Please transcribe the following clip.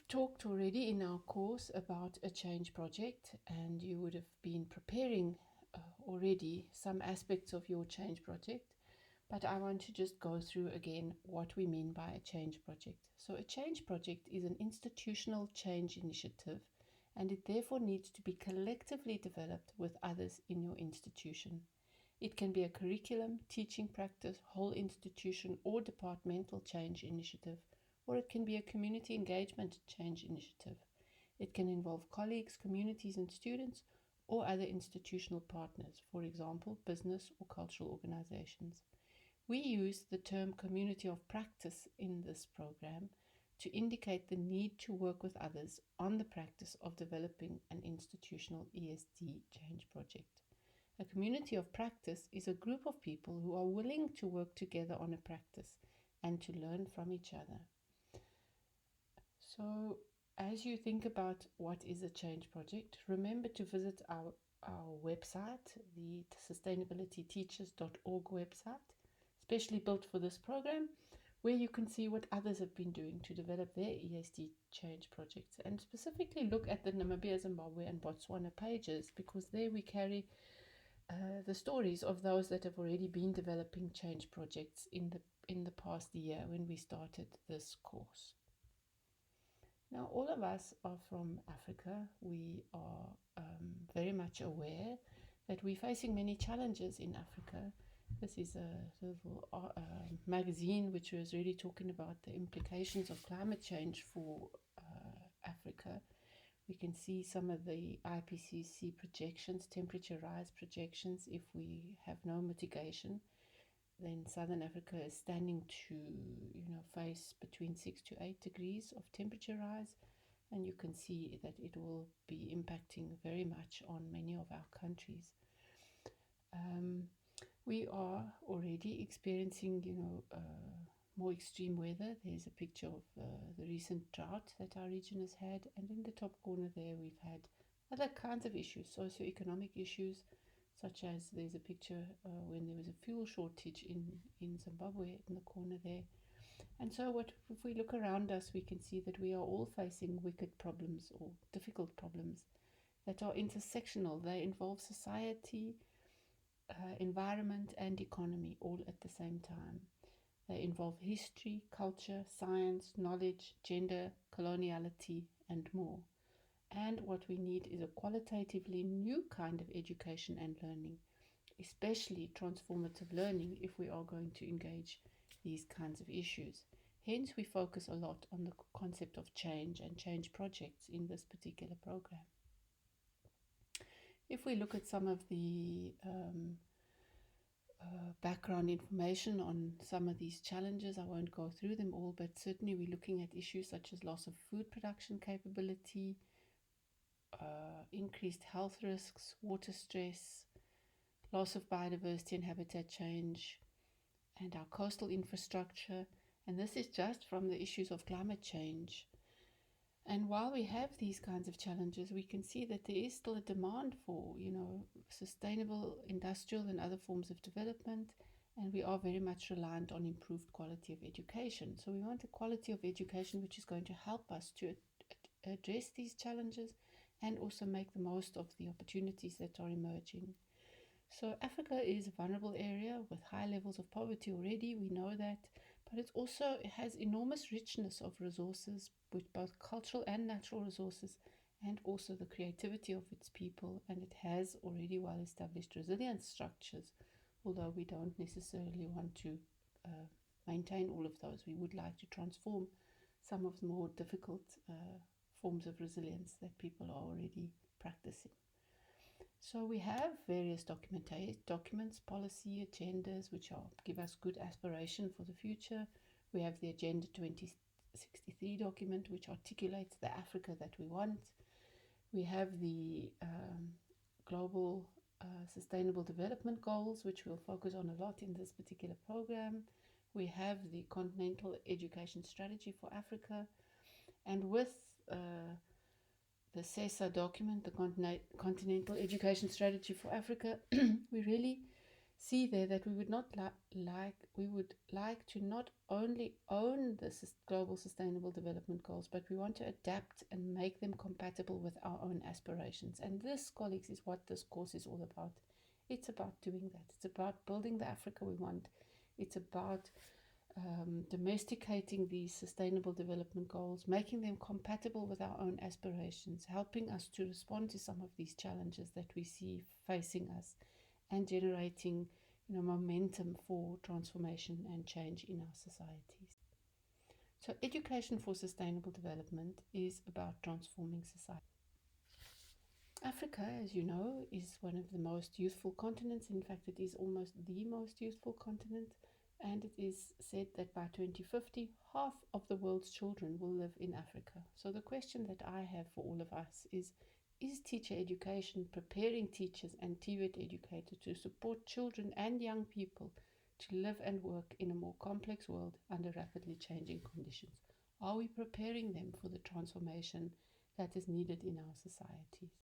talked already in our course about a change project, and you would have been preparing already some aspects of your change project. But I want to just go through again what we mean by a change project. So, a change project is an institutional change initiative, and it therefore needs to be collectively developed with others in your institution. It can be a curriculum, teaching practice, whole institution, or departmental change initiative, or it can be a community engagement change initiative. It can involve colleagues, communities, and students, or other institutional partners, for example, business or cultural organizations. We use the term community of practice in this program to indicate the need to work with others on the practice of developing an institutional ESD change project. A community of practice is a group of people who are willing to work together on a practice and to learn from each other. So, as you think about what is a change project, remember to visit our website, the sustainabilityteachers.org website, specially built for this program, where you can see what others have been doing to develop their ESD change projects, and specifically look at the Namibia, Zimbabwe, and Botswana pages, because there we carry the stories of those that have already been developing change projects in the past year when we started this course. Now, all of us are from Africa. We are very much aware that we're facing many challenges in Africa. This is a little magazine which was really talking about the implications of climate change for Africa. We can see some of the IPCC projections, temperature rise projections. If we have no mitigation, then Southern Africa is standing to, face between 6 to 8 degrees of temperature rise, and you can see that it will be impacting very much on many of our countries. We are already experiencing, more extreme weather. There's a picture of the recent drought that our region has had, and in the top corner there we've had other kinds of issues, socioeconomic issues, such as there's a picture when there was a fuel shortage in Zimbabwe in the corner there. And so if we look around us, we can see that we are all facing wicked problems or difficult problems that are intersectional. They involve society, environment, and economy all at the same time. They involve history, culture, science, knowledge, gender, coloniality, and more. And what we need is a qualitatively new kind of education and learning, especially transformative learning, if we are going to engage these kinds of issues. Hence, we focus a lot on the concept of change and change projects in this particular program. If we look at some of the background information on some of these challenges, I won't go through them all, but certainly we're looking at issues such as loss of food production capability, increased health risks, water stress, loss of biodiversity and habitat change, and our coastal infrastructure. And this is just from the issues of climate change. And while we have these kinds of challenges, we can see that there is still a demand for, sustainable industrial and other forms of development, and we are very much reliant on improved quality of education. So we want a quality of education which is going to help us to address these challenges and also make the most of the opportunities that are emerging. So Africa is a vulnerable area with high levels of poverty already, we know that, but it has enormous richness of resources, with both cultural and natural resources, and also the creativity of its people, and it has already well established resilience structures, although we don't necessarily want to maintain all of those. We would like to transform some of the more difficult forms of resilience that people are already practicing. So we have various documents, policy, agendas, which give us good aspiration for the future. We have the Agenda 2063 document, which articulates the Africa that we want. We have the Global Sustainable Development Goals, which we'll focus on a lot in this particular program. We have the Continental Education Strategy for Africa. And with the CESA document, the Continental Education Strategy for Africa, we really see there that we would not we would like to not only own the global sustainable development goals, but we want to adapt and make them compatible with our own aspirations. And this, colleagues, is what this course is all about. It's about doing that. It's about building the Africa we want. It's about domesticating these sustainable development goals, making them compatible with our own aspirations, helping us to respond to some of these challenges that we see facing us, and generating momentum for transformation and change in our societies. So education for sustainable development is about transforming society. Africa, as you know, is one of the most youthful continents. In fact, it is almost the most youthful continent, and it is said that by 2050, half of the world's children will live in Africa. So the question that I have for all of us is teacher education preparing teachers and TVET educators to support children and young people to live and work in a more complex world under rapidly changing conditions? Are we preparing them for the transformation that is needed in our societies?